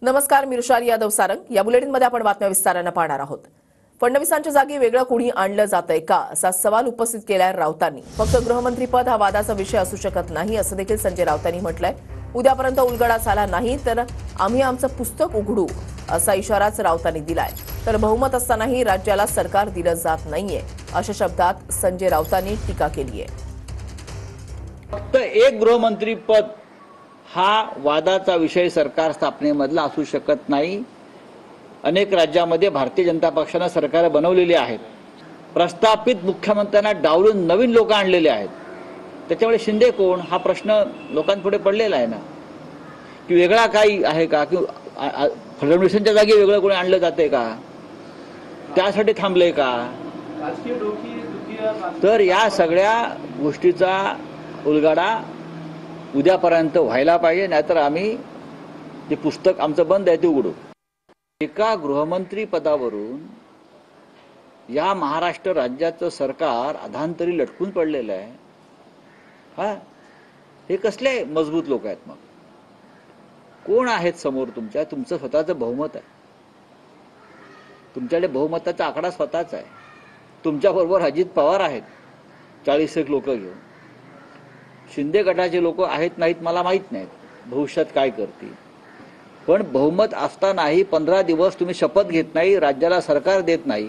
नमस्कार, मी ऋषाली यादव सारंग। या बुलेटिनमध्ये आपण बातम्या विस्ताराने पाहणार आहोत। फडणवीसांच्या जागी वेगळं कोणी आणलं जातंय का असा सवाल उपस्थित केलाय राऊतांनी। फक्त गृहमंत्रीपद हा वादाचा विषय असू शकत नाही असं देखील संजय राऊतांनी म्हटलंय। उद्यापर्यंत उलगडा झाला नाही तर आम्ही आमचं पुस्तक उघडू असा इशाराच राऊतांनी दिलाय। तर बहुमत असतानाही राज्याला सरकार दिलं जात नाहीये अशा शब्दात संजय राऊतांनी टीका केली आहे। फक्त एक गृहमंत्री पद हा वादाचा विषय सरकार स्थापनेमधला असू शकत नाही। अनेक राज्यामध्ये भारतीय जनता पक्षाने सरकार बनवलेली आहेत। प्रस्थापित मुख्यमंत्र्यांना डावलून नवीन लोक आणलेले आहेत। त्याच्यामुळे शिंदे कोण हा प्रश्न लोकांपुढे पडलेला आहे ना, की वेगळा काही आहे का, की फडणवीसांच्या जागी वेगळं कोणी आणलं जाते का, त्यासाठी थांबले का। तर या सगळ्या गोष्टीचा उलगडा उद्यापर्यंत व्हायला पाहिजे, नाहीतर आम्ही जे पुस्तक आमचं बंद आहे ते उघडू। एका गृहमंत्री पदावरून या महाराष्ट्र राज्याचं सरकार अधांतरी लटकून पडलेलं आहे। हे कसले मजबूत लोक आहेत? मग कोण आहेत समोर तुमच्या? तुमचं स्वतःचं बहुमत आहे, तुमच्याकडे बहुमताचा आकडा स्वतःच आहे। तुमच्याबरोबर अजित पवार आहेत 40 लोक घेऊन। शिंदे गटाचे लोक आहेत नाहीत मला माहित नाहीत, भविष्यात काय करतील। पण बहुमत असतानाही 15 दिवस तुम्ही शपथ घेत नाही, राज्याला सरकार देत नाही।